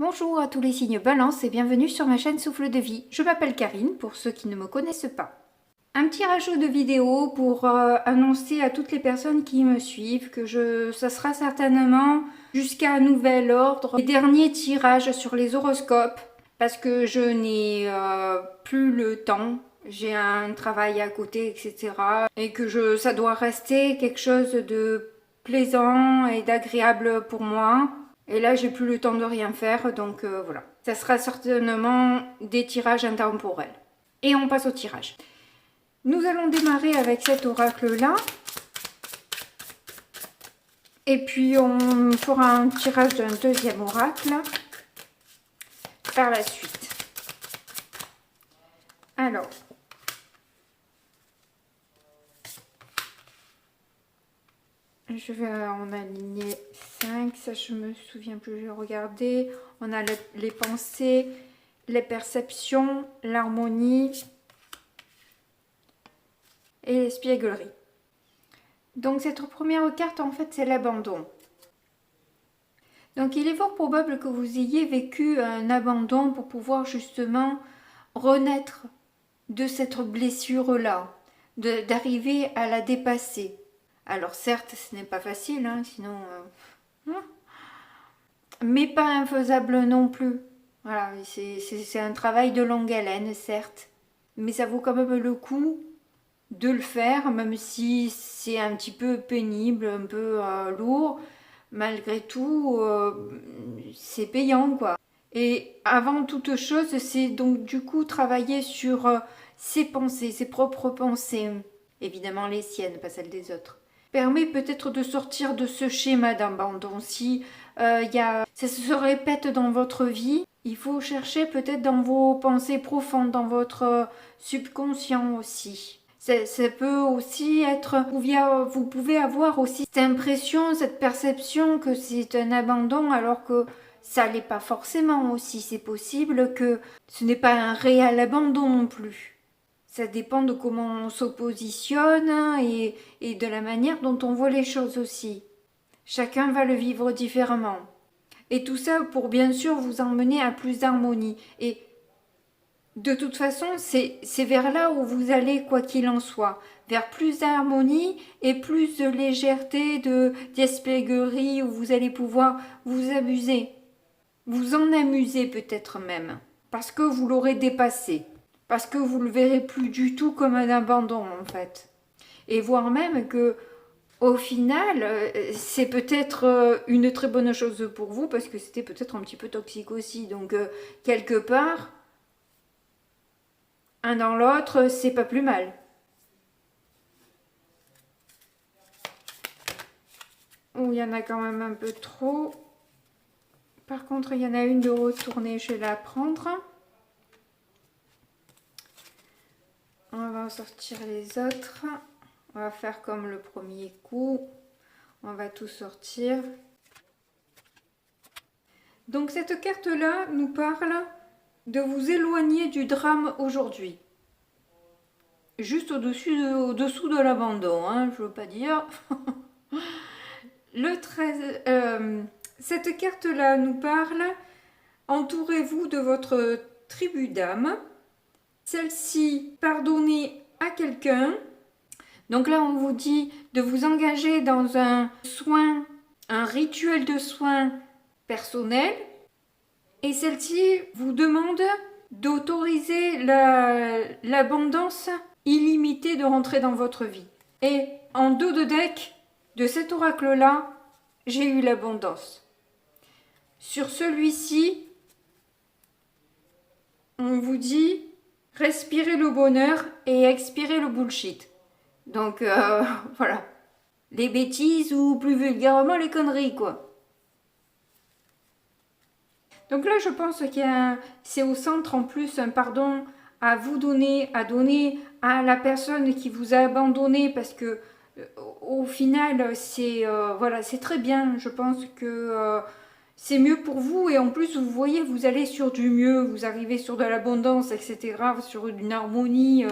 Bonjour à tous les signes Balance et bienvenue sur ma chaîne Souffle de Vie. Je m'appelle Karine pour ceux qui ne me connaissent pas. Un petit rajout de vidéo pour annoncer à toutes les personnes qui me suivent que ça sera certainement jusqu'à un nouvel ordre les derniers tirages sur les horoscopes parce que je n'ai plus le temps. J'ai un travail à côté, etc. Et que ça doit rester quelque chose de plaisant et d'agréable pour moi. Et là, j'ai plus le temps de rien faire, donc voilà. Ça sera certainement des tirages intemporels. Et on passe au tirage. Nous allons démarrer avec cet oracle-là. Et puis, on fera un tirage d'un deuxième oracle par la suite. Alors, je vais en aligner 5, ça je me souviens plus, j'ai regardé. On a les pensées, les perceptions, l'harmonie et l'espièglerie. Donc cette première carte en fait c'est l'abandon. Donc il est fort probable que vous ayez vécu un abandon pour pouvoir justement renaître de cette blessure-là, d'arriver à la dépasser. Alors certes, ce n'est pas facile, hein, sinon... mais pas infaisable non plus. Voilà, c'est un travail de longue haleine, certes. Mais ça vaut quand même le coup de le faire, même si c'est un petit peu pénible, un peu lourd. Malgré tout, c'est payant, quoi. Et avant toute chose, c'est donc du coup travailler sur ses pensées, ses propres pensées. Évidemment les siennes, pas celles des autres. Permet peut-être de sortir de ce schéma d'abandon. Si ça se répète dans votre vie, il faut chercher peut-être dans vos pensées profondes, dans votre subconscient aussi. Ça peut aussi être, vous pouvez avoir aussi cette impression, cette perception que c'est un abandon alors que ça l'est pas forcément aussi. C'est possible que ce n'est pas un réel abandon non plus. Ça dépend de comment on se positionne et de la manière dont on voit les choses aussi. Chacun va le vivre différemment. Et tout ça pour bien sûr vous emmener à plus d'harmonie. Et de toute façon, c'est vers là où vous allez, quoi qu'il en soit. Vers plus d'harmonie et plus de légèreté, d'espièglerie, où vous allez pouvoir vous amuser. Vous en amuser peut-être même. Parce que vous l'aurez dépassé. Parce que vous le verrez plus du tout comme un abandon en fait. Et voire même que au final, c'est peut-être une très bonne chose pour vous parce que c'était peut-être un petit peu toxique aussi. Donc quelque part, un dans l'autre, c'est pas plus mal. Oh, il y en a quand même un peu trop. Par contre, il y en a une de retournée, je vais la prendre. On va en sortir les autres. On va faire comme le premier coup. On va tout sortir. Donc cette carte-là nous parle de vous éloigner du drame aujourd'hui. Juste au-dessous de l'abandon, hein, je veux pas dire. Le 13, cette carte-là nous parle, entourez-vous de votre tribu d'âme. Celle-ci, pardonnez à quelqu'un. Donc là, on vous dit de vous engager dans un soin, un rituel de soin personnel. Et celle-ci vous demande d'autoriser l'abondance illimitée de rentrer dans votre vie. Et en dos de deck de cet oracle-là, j'ai eu l'abondance. Sur celui-ci, on vous dit respirez le bonheur et expirez le bullshit. Donc voilà, les bêtises ou plus vulgairement les conneries quoi. Donc là je pense qu'il y a c'est au centre en plus un pardon à vous donner, à donner à la personne qui vous a abandonné parce que au final c'est voilà, c'est très bien. Je pense que c'est mieux pour vous et en plus vous voyez vous allez sur du mieux, vous arrivez sur de l'abondance etc, sur une harmonie,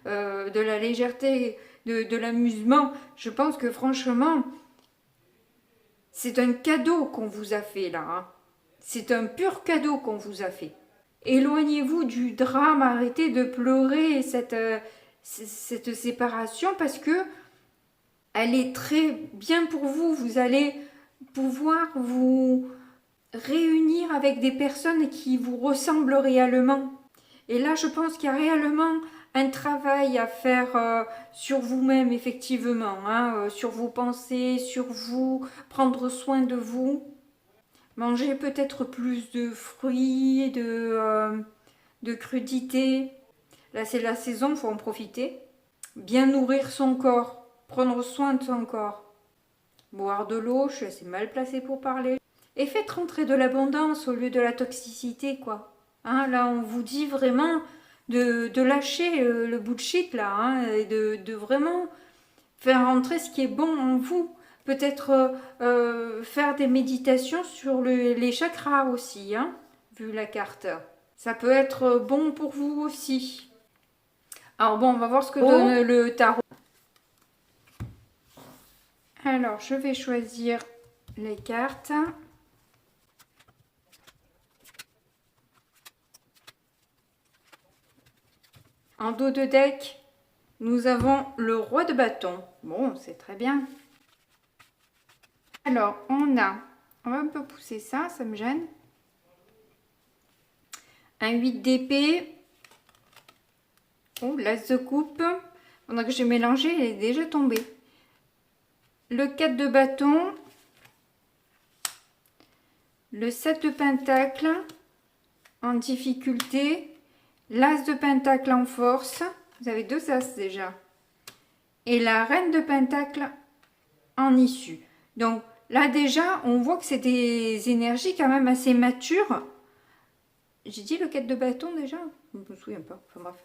de la légèreté, de l'amusement. Je pense que franchement c'est un cadeau qu'on vous a fait là, hein. C'est un pur cadeau qu'on vous a fait. Éloignez-vous du drame, arrêtez de pleurer cette séparation parce que elle est très bien pour vous. Vous allez pouvoir vous réunir avec des personnes qui vous ressemblent réellement. Et là, je pense qu'il y a réellement un travail à faire sur vous-même, effectivement, hein, sur vos pensées, sur vous, prendre soin de vous. Manger peut-être plus de fruits, de crudités. Là, c'est la saison, il faut en profiter. Bien nourrir son corps, prendre soin de son corps. Boire de l'eau, je suis assez mal placée pour parler. Et faites rentrer de l'abondance au lieu de la toxicité, quoi. Hein, là, on vous dit vraiment de lâcher le bullshit, là, hein, et de vraiment faire rentrer ce qui est bon en vous. Peut-être faire des méditations sur les chakras aussi, hein, vu la carte. Ça peut être bon pour vous aussi. Alors bon, on va voir ce que donne le tarot. Alors, je vais choisir les cartes. En dos de deck, nous avons le roi de bâton. Bon, c'est très bien. Alors, on va un peu pousser ça, ça me gêne. Un 8 d'épée. Oh, l'as de coupe. Pendant que j'ai mélangé, elle est déjà tombée. Le 4 de bâton. Le 7 de pentacle en difficulté. L'as de pentacle en force. Vous avez 2 as déjà. Et la reine de pentacle en issue. Donc là déjà, on voit que c'est des énergies quand même assez matures. J'ai dit le 4 de bâton déjà? Je ne me souviens pas. Enfin bref.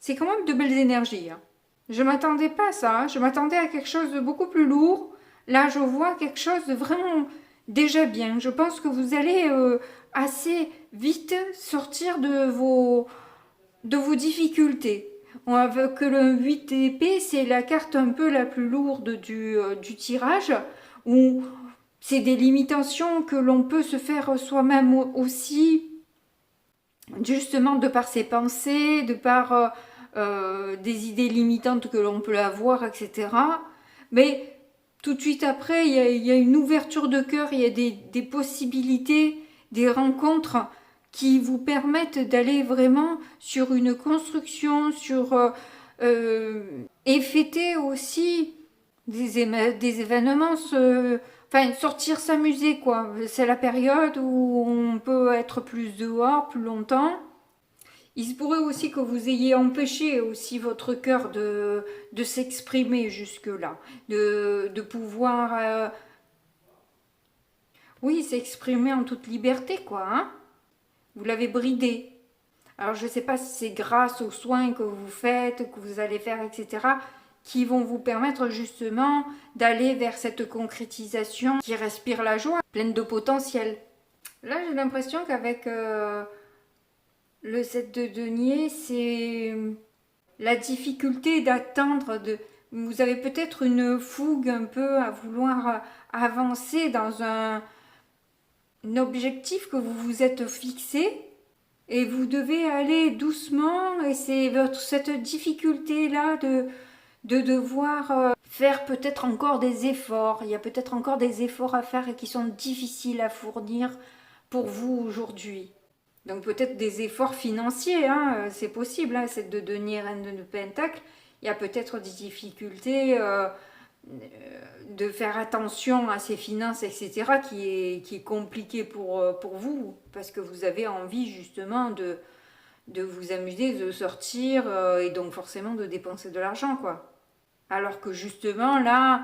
C'est quand même de belles énergies. Hein. Je ne m'attendais pas à ça. Hein. Je m'attendais à quelque chose de beaucoup plus lourd. Là, je vois quelque chose de vraiment déjà bien. Je pense que vous allez assez vite sortir de vos difficultés. On veut que le 8 d'épée, c'est la carte un peu la plus lourde du tirage, où c'est des limitations que l'on peut se faire soi-même aussi, justement de par ses pensées, de par des idées limitantes que l'on peut avoir, etc. Mais tout de suite après, il y a une ouverture de cœur, il y a des possibilités, des rencontres qui vous permettent d'aller vraiment sur une construction, et fêter aussi des événements, enfin sortir s'amuser quoi. C'est la période où on peut être plus dehors, plus longtemps. Il se pourrait aussi que vous ayez empêché aussi votre cœur de s'exprimer jusque-là, de pouvoir, oui, s'exprimer en toute liberté quoi, hein. Vous l'avez bridé. Alors je ne sais pas si c'est grâce aux soins que vous faites, que vous allez faire, etc., qui vont vous permettre justement d'aller vers cette concrétisation qui respire la joie, pleine de potentiel. Là j'ai l'impression qu'avec le 7 de denier, c'est la difficulté d'atteindre, vous avez peut-être une fougue un peu à vouloir avancer dans un objectif que vous vous êtes fixé. Et vous devez aller doucement, et c'est cette difficulté-là de devoir faire peut-être encore des efforts. Il y a peut-être encore des efforts à faire et qui sont difficiles à fournir pour vous aujourd'hui. Donc peut-être des efforts financiers, hein, c'est possible, hein, c'est de devenir reine de pentacle. Il y a peut-être des difficultés de faire attention à ses finances, etc., qui est compliqué pour vous, parce que vous avez envie justement de vous amuser, de sortir, et donc forcément de dépenser de l'argent, quoi. Alors que justement, là,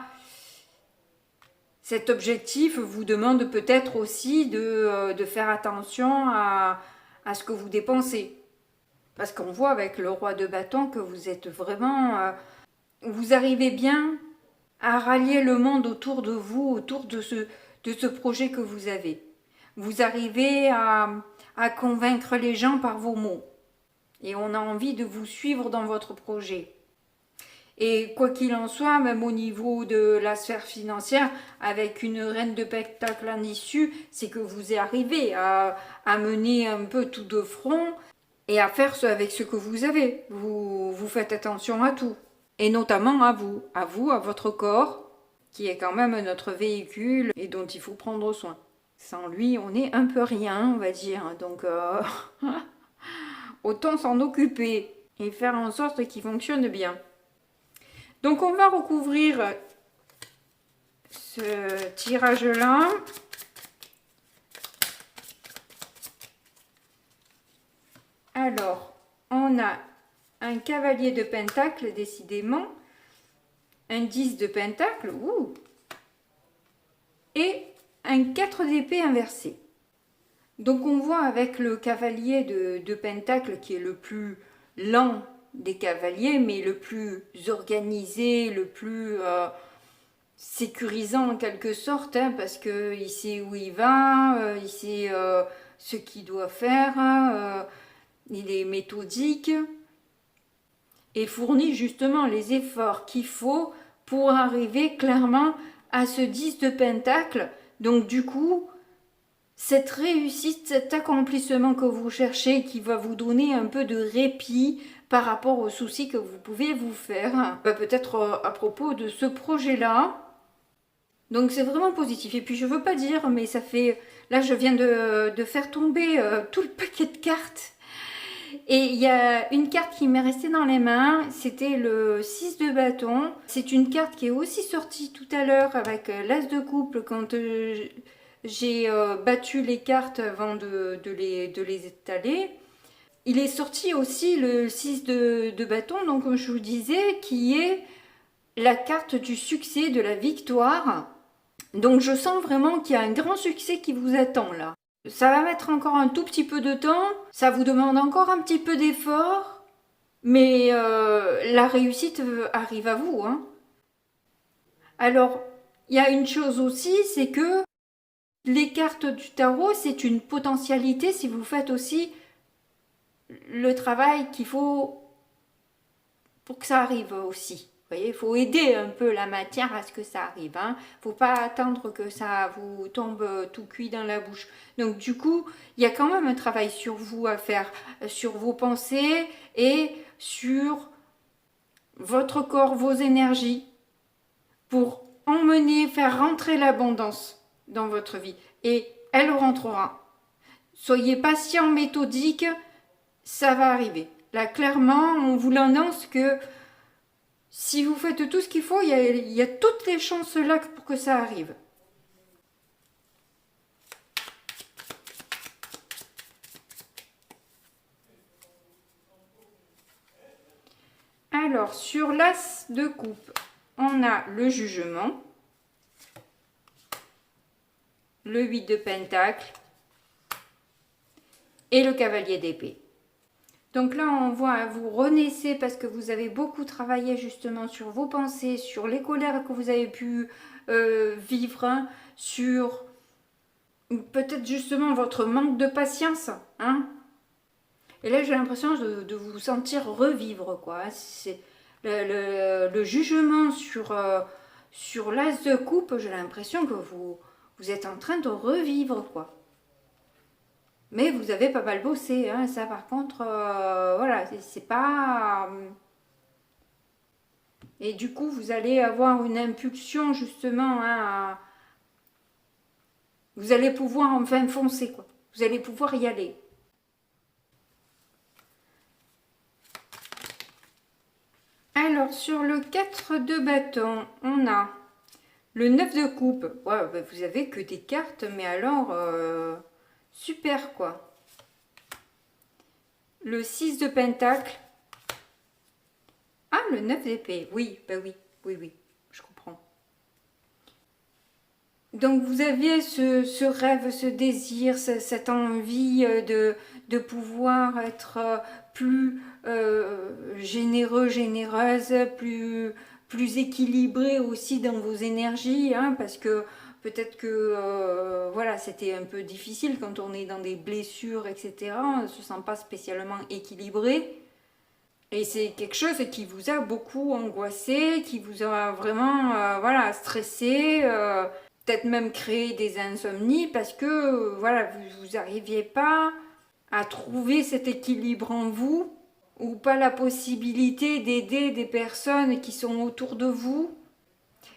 cet objectif vous demande peut-être aussi de faire attention à ce que vous dépensez. Parce qu'on voit avec le roi de bâton que vous êtes vraiment... vous arrivez bien à rallier le monde autour de vous, autour de ce projet que vous avez. Vous arrivez à convaincre les gens par vos mots. Et on a envie de vous suivre dans votre projet. Et quoi qu'il en soit, même au niveau de la sphère financière, avec une reine de pentacle en issue, c'est que vous arrivez à mener un peu tout de front et à faire ce avec ce que vous avez. Vous faites attention à tout. Et notamment à vous, à votre corps, qui est quand même notre véhicule et dont il faut prendre soin. Sans lui, on est un peu rien, on va dire. Donc, autant s'en occuper et faire en sorte qu'il fonctionne bien. Donc, on va recouvrir ce tirage-là. Alors, on a un cavalier de pentacle, décidément, un 10 de pentacle, et un 4 d'épée inversé. Donc on voit avec le cavalier de pentacle qui est le plus lent des cavaliers, mais le plus organisé, le plus sécurisant en quelque sorte, hein, parce qu'il sait où il va, il sait ce qu'il doit faire, il est méthodique et fournit justement les efforts qu'il faut pour arriver clairement à ce 10 de pentacle. Donc du coup, cette réussite, cet accomplissement que vous cherchez qui va vous donner un peu de répit par rapport aux soucis que vous pouvez vous faire, peut-être à propos de ce projet-là. Donc c'est vraiment positif. Et puis je veux pas dire, mais ça fait... Là je viens de faire tomber tout le paquet de cartes. Et il y a une carte qui m'est restée dans les mains, c'était le 6 de bâton. C'est une carte qui est aussi sortie tout à l'heure avec l'as de couple quand j'ai battu les cartes avant de les étaler. Il est sorti aussi le 6 de bâton, donc comme je vous disais, qui est la carte du succès, de la victoire. Donc je sens vraiment qu'il y a un grand succès qui vous attend là. Ça va mettre encore un tout petit peu de temps, ça vous demande encore un petit peu d'effort, mais la réussite arrive à vous, hein. Alors, il y a une chose aussi, c'est que les cartes du tarot, c'est une potentialité si vous faites aussi le travail qu'il faut pour que ça arrive aussi. Vous voyez, il faut aider un peu la matière à ce que ça arrive. Hein. Faut pas attendre que ça vous tombe tout cuit dans la bouche. Donc du coup, il y a quand même un travail sur vous à faire, sur vos pensées et sur votre corps, vos énergies, pour emmener, faire rentrer l'abondance dans votre vie. Et elle rentrera. Soyez patient, méthodique, ça va arriver. Là, clairement, on vous l'annonce que si vous faites tout ce qu'il faut, il y a toutes les chances là pour que ça arrive. Alors, sur l'as de coupe, on a le jugement, le 8 de pentacle et le cavalier d'épée. Donc là, on voit, vous renaissez parce que vous avez beaucoup travaillé justement sur vos pensées, sur les colères que vous avez pu vivre, hein, sur peut-être justement votre manque de patience. Hein. Et là, j'ai l'impression de vous sentir revivre, quoi. C'est le jugement sur l'as de coupe, j'ai l'impression que vous êtes en train de revivre, quoi. Mais vous avez pas mal bossé, hein, ça par contre, voilà, c'est pas... Et du coup, vous allez avoir une impulsion justement, hein, vous allez pouvoir enfin foncer, quoi. Vous allez pouvoir y aller. Alors, sur le 4 de bâton, on a le 9 de coupe. Ouais, bah, vous avez que des cartes, mais alors... super quoi. Le 6 de pentacle. Ah, le 9 d'épée. Oui, bah oui, je comprends. Donc vous aviez ce rêve, ce désir, cette envie de pouvoir être plus généreux, généreuse, plus équilibré aussi dans vos énergies, hein, parce que peut-être que voilà, c'était un peu difficile quand on est dans des blessures, etc. On ne se sent pas spécialement équilibré. Et c'est quelque chose qui vous a beaucoup angoissé, qui vous a vraiment voilà, stressé, peut-être même créé des insomnies parce que voilà, vous n'arriviez pas à trouver cet équilibre en vous ou pas la possibilité d'aider des personnes qui sont autour de vous.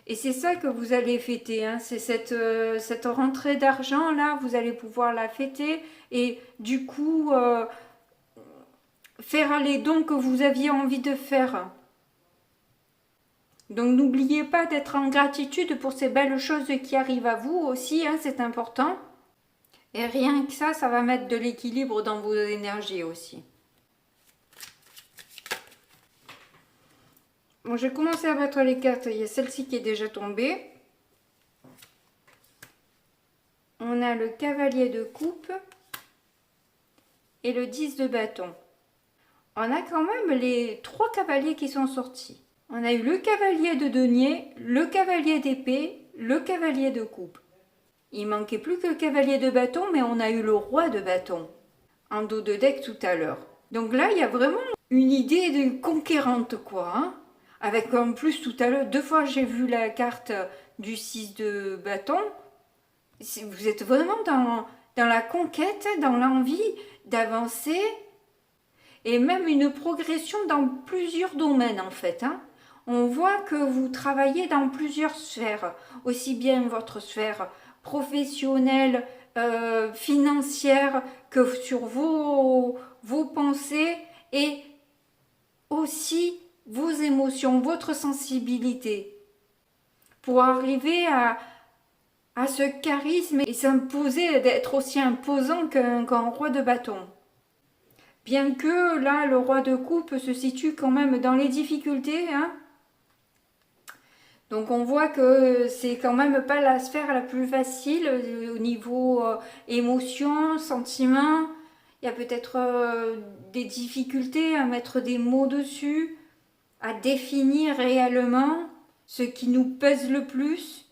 Et c'est ça que vous allez fêter, hein. C'est cette rentrée d'argent là, vous allez pouvoir la fêter et du coup faire les dons que vous aviez envie de faire. Donc n'oubliez pas d'être en gratitude pour ces belles choses qui arrivent à vous aussi, hein, c'est important. Et rien que ça va mettre de l'équilibre dans vos énergies aussi. Bon, j'ai commencé à mettre les cartes, il y a celle-ci qui est déjà tombée. On a le cavalier de coupe et le 10 de bâton. On a quand même les 3 cavaliers qui sont sortis. On a eu le cavalier de denier, le cavalier d'épée, le cavalier de coupe. Il manquait plus que le cavalier de bâton, mais on a eu le roi de bâton en dos de deck tout à l'heure. Donc là, il y a vraiment une idée de conquérante, quoi. Hein, avec en plus tout à l'heure, 2 fois j'ai vu la carte du 6 de bâton. Vous êtes vraiment dans la conquête, dans l'envie d'avancer et même une progression dans plusieurs domaines en fait. Hein. On voit que vous travaillez dans plusieurs sphères, aussi bien votre sphère professionnelle, financière, que sur vos pensées et aussi vos émotions, votre sensibilité, pour arriver à ce charisme et s'imposer, d'être aussi imposant qu'un roi de bâton. Bien que là, le roi de coupe se situe quand même dans les difficultés, hein. Donc on voit que c'est quand même pas la sphère la plus facile au niveau émotion, sentiment. Il y a peut-être des difficultés à mettre des mots dessus, à définir réellement ce qui nous pèse le plus.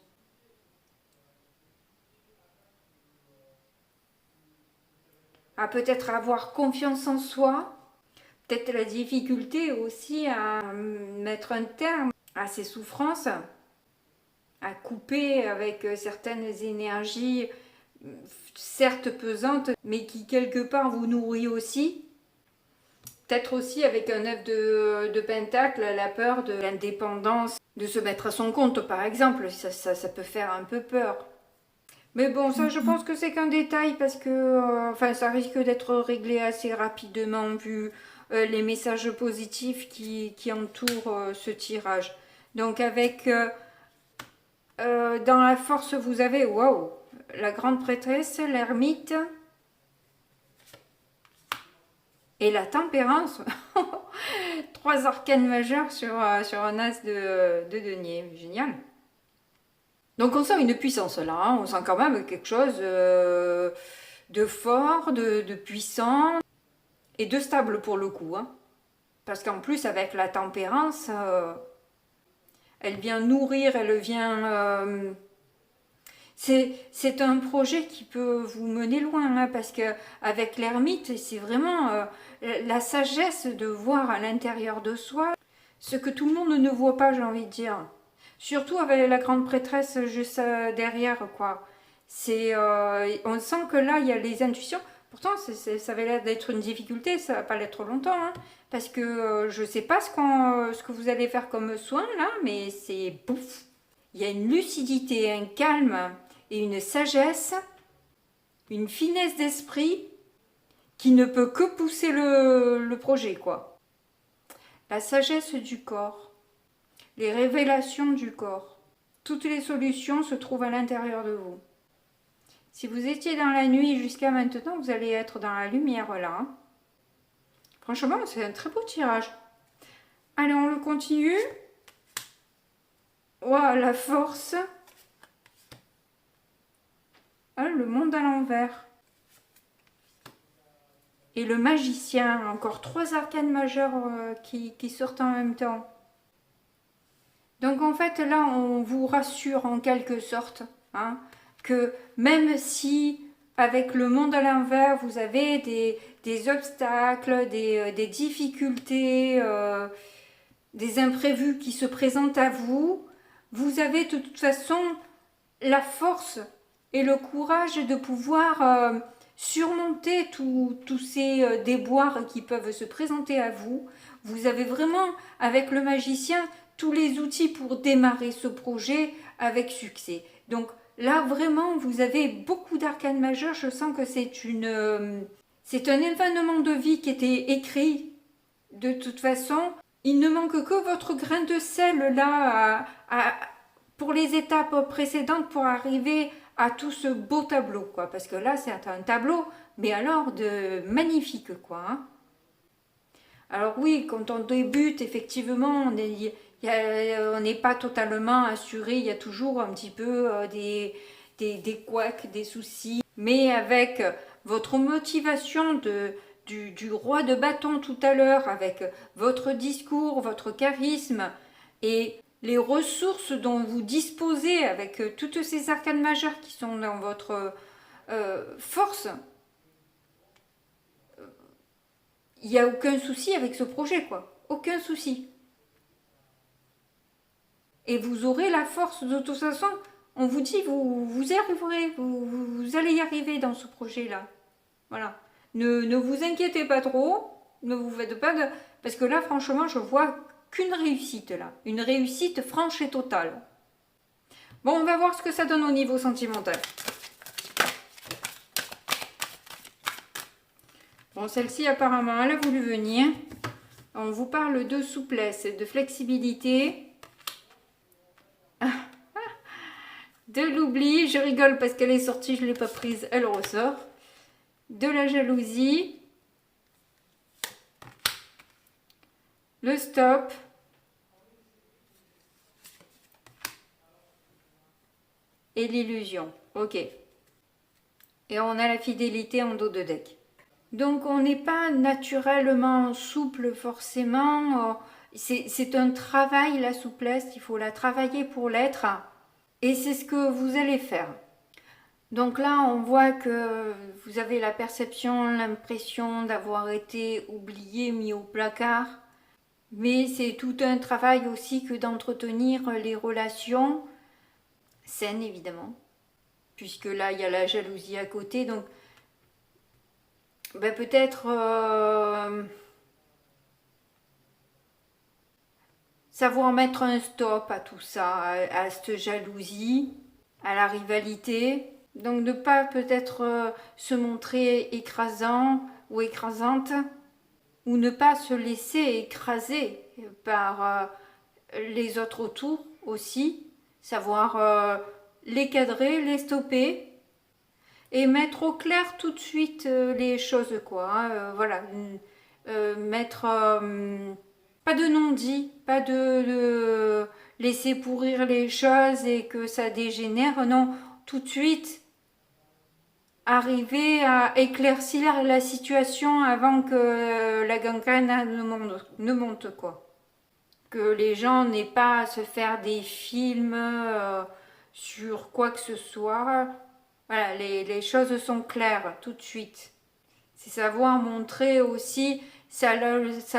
À peut-être avoir confiance en soi. Peut-être la difficulté aussi à mettre un terme à ces souffrances, à couper avec certaines énergies, certes pesantes, mais qui quelque part vous nourrit aussi. Peut-être aussi avec un œuf de pentacle, la peur de l'indépendance, de se mettre à son compte par exemple, ça peut faire un peu peur. Mais bon, ça je pense que c'est qu'un détail parce que enfin, ça risque d'être réglé assez rapidement vu les messages positifs qui entourent ce tirage. Donc avec dans la force vous avez waouh, la grande prêtresse, l'ermite et la tempérance. 3 arcanes majeurs sur un as de denier, génial. Donc on sent une puissance là, hein. On sent quand même quelque chose de fort, de puissant et de stable pour le coup. Hein. Parce qu'en plus avec la tempérance, elle vient nourrir, elle vient... c'est un projet qui peut vous mener loin, hein, parce qu'avec l'ermite, c'est vraiment la sagesse de voir à l'intérieur de soi ce que tout le monde ne voit pas, j'ai envie de dire. Surtout avec la grande prêtresse juste derrière, quoi. On sent que là, il y a les intuitions. Pourtant, ça avait l'air d'être une difficulté, ça va pas l'être longtemps, hein, parce que je sais pas ce que vous allez faire comme soin, là, mais c'est pouf. Il y a une lucidité, un calme et une sagesse, une finesse d'esprit qui ne peut que pousser le projet, quoi. La sagesse du corps. Les révélations du corps. Toutes les solutions se trouvent à l'intérieur de vous. Si vous étiez dans la nuit jusqu'à maintenant, vous allez être dans la lumière là. Hein. Franchement, c'est un très beau tirage. Allez, on le continue. Waouh, la force. Ah, le monde à l'envers. Et le magicien. Encore 3 arcanes majeurs qui sortent en même temps. Donc en fait là on vous rassure en quelque sorte hein, que même si avec le monde à l'envers, vous avez des obstacles, des difficultés, des imprévus qui se présentent à vous, vous avez de toute façon la force et le courage de pouvoir surmonter tous ces déboires qui peuvent se présenter à vous. Vous avez vraiment, avec le magicien, tous les outils pour démarrer ce projet avec succès. Donc là, vraiment, vous avez beaucoup d'arcanes majeures. Je sens que c'est un événement de vie qui était écrit. De toute façon, il ne manque que votre grain de sel là pour les étapes précédentes pour arriver à tout ce beau tableau, quoi. Parce que là, c'est un tableau, mais alors de magnifique, quoi. Hein. Alors oui, quand on débute, effectivement, on n'est pas totalement assuré. Il y a toujours un petit peu des couacs, des soucis. Mais avec votre motivation du roi de bâton tout à l'heure, avec votre discours, votre charisme et les ressources dont vous disposez avec toutes ces arcanes majeures qui sont dans votre force, il n'y a aucun souci avec ce projet, quoi. Aucun souci. Et vous aurez la force de toute façon. On vous dit, vous y arriverez, vous allez y arriver dans ce projet-là. Voilà. Ne vous inquiétez pas trop, ne vous faites pas de... Parce que là, franchement, je vois qu'une réussite, là. Une réussite franche et totale. Bon, on va voir ce que ça donne au niveau sentimental. Bon, celle-ci, apparemment, elle a voulu venir. On vous parle de souplesse, de flexibilité. De l'oubli. Je rigole parce qu'elle est sortie, je ne l'ai pas prise, elle ressort. De la jalousie. Le stop. Et l'illusion. Ok. Et on a la fidélité en dos de deck. Donc on n'est pas naturellement souple forcément. C'est un travail, la souplesse. Il faut la travailler pour l'être. Et c'est ce que vous allez faire. Donc là, on voit que vous avez la perception, l'impression d'avoir été oublié, mis au placard. Mais c'est tout un travail aussi que d'entretenir les relations saines, évidemment. Puisque là, il y a la jalousie à côté. Donc, ben peut-être savoir mettre un stop à tout ça, à cette jalousie, à la rivalité. Donc ne pas peut-être se montrer écrasant ou écrasante, ou ne pas se laisser écraser par les autres autour aussi, savoir les cadrer, les stopper et mettre au clair tout de suite les choses, quoi. Hein, voilà, mettre pas de non-dit, pas de laisser pourrir les choses et que ça dégénère, non, tout de suite arriver à éclaircir la situation avant que la gangrène ne monte, quoi. Que les gens n'aient pas à se faire des films sur quoi que ce soit. Voilà, les choses sont claires tout de suite. C'est savoir montrer aussi sa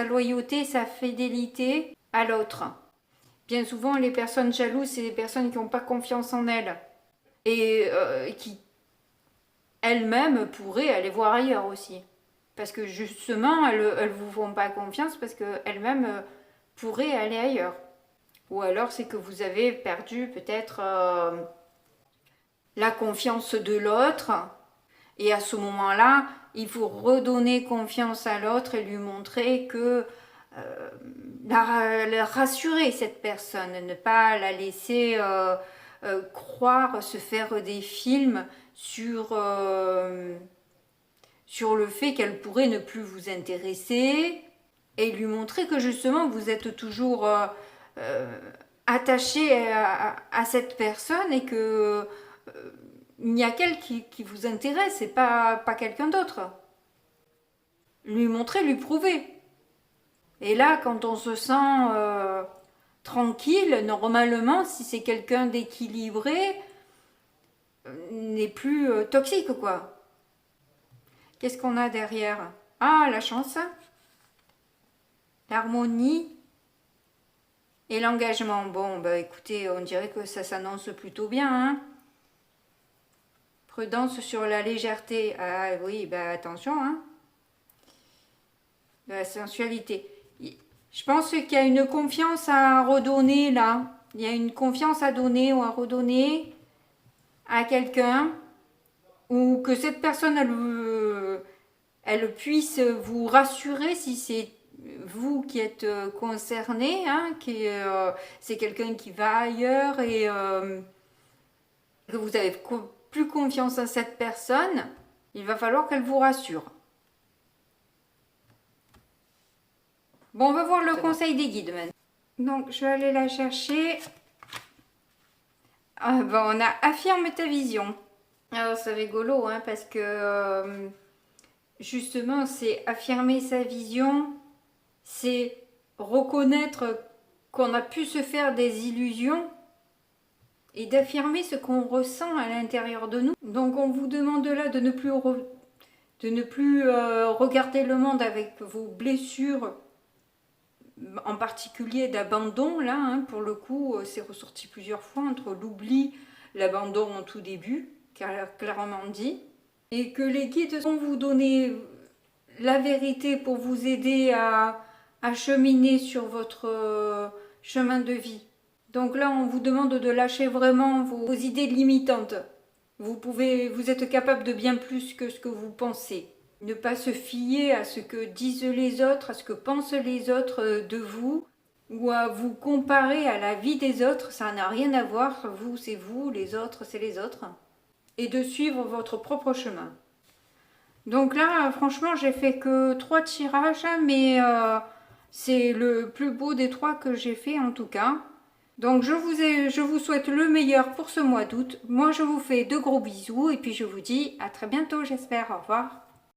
loyauté, sa fidélité à l'autre. Bien souvent, les personnes jalouses, c'est des personnes qui n'ont pas confiance en elles et qui elles-mêmes pourraient aller voir ailleurs aussi. Parce que justement, elles ne vous font pas confiance parce qu'elles-mêmes pourraient aller ailleurs. Ou alors c'est que vous avez perdu peut-être la confiance de l'autre. Et à ce moment-là, il faut redonner confiance à l'autre et lui montrer que la rassurer cette personne, ne pas la laisser croire, se faire des films sur le fait qu'elle pourrait ne plus vous intéresser et lui montrer que justement vous êtes toujours attaché à cette personne et que il n'y a qu'elle qui vous intéresse et pas quelqu'un d'autre. Lui montrer, lui prouver. Et là, quand on se sent tranquille, normalement, si c'est quelqu'un d'équilibré, n'est plus toxique, quoi. Qu'est-ce qu'on a derrière? Ah, la chance, l'harmonie et l'engagement. Bon, bah écoutez, on dirait que ça s'annonce plutôt bien, hein. Prudence sur la légèreté. Ah oui, bah attention, hein. De la sensualité. Je pense qu'il y a une confiance à redonner là. Il y a une confiance à donner ou à redonner à quelqu'un, ou que cette personne elle puisse vous rassurer si c'est vous qui êtes concerné, hein, c'est quelqu'un qui va ailleurs et que vous avez plus confiance en cette personne, il va falloir qu'elle vous rassure. Bon, on va voir le conseil des guides maintenant. Donc, je vais aller la chercher. Ah, ben, on a affirme ta vision. Alors, c'est rigolo, hein, parce que justement, c'est affirmer sa vision, c'est reconnaître qu'on a pu se faire des illusions et d'affirmer ce qu'on ressent à l'intérieur de nous. Donc, on vous demande là de ne plus, regarder le monde avec vos blessures, en particulier d'abandon, là, hein, pour le coup, c'est ressorti plusieurs fois entre l'oubli, l'abandon en tout début, clairement dit, et que les guides vont vous donner la vérité pour vous aider à cheminer sur votre chemin de vie. Donc là, on vous demande de lâcher vraiment vos idées limitantes. Vous êtes capable de bien plus que ce que vous pensez. Ne pas se fier à ce que disent les autres, à ce que pensent les autres de vous, ou à vous comparer à la vie des autres, ça n'a rien à voir, vous c'est vous, les autres c'est les autres, et de suivre votre propre chemin. Donc là, franchement, j'ai fait que 3 tirages, mais c'est le plus beau des 3 que j'ai fait en tout cas. Donc je vous souhaite le meilleur pour ce mois d'août. Moi je vous fais de gros bisous et puis je vous dis à très bientôt j'espère. Au revoir.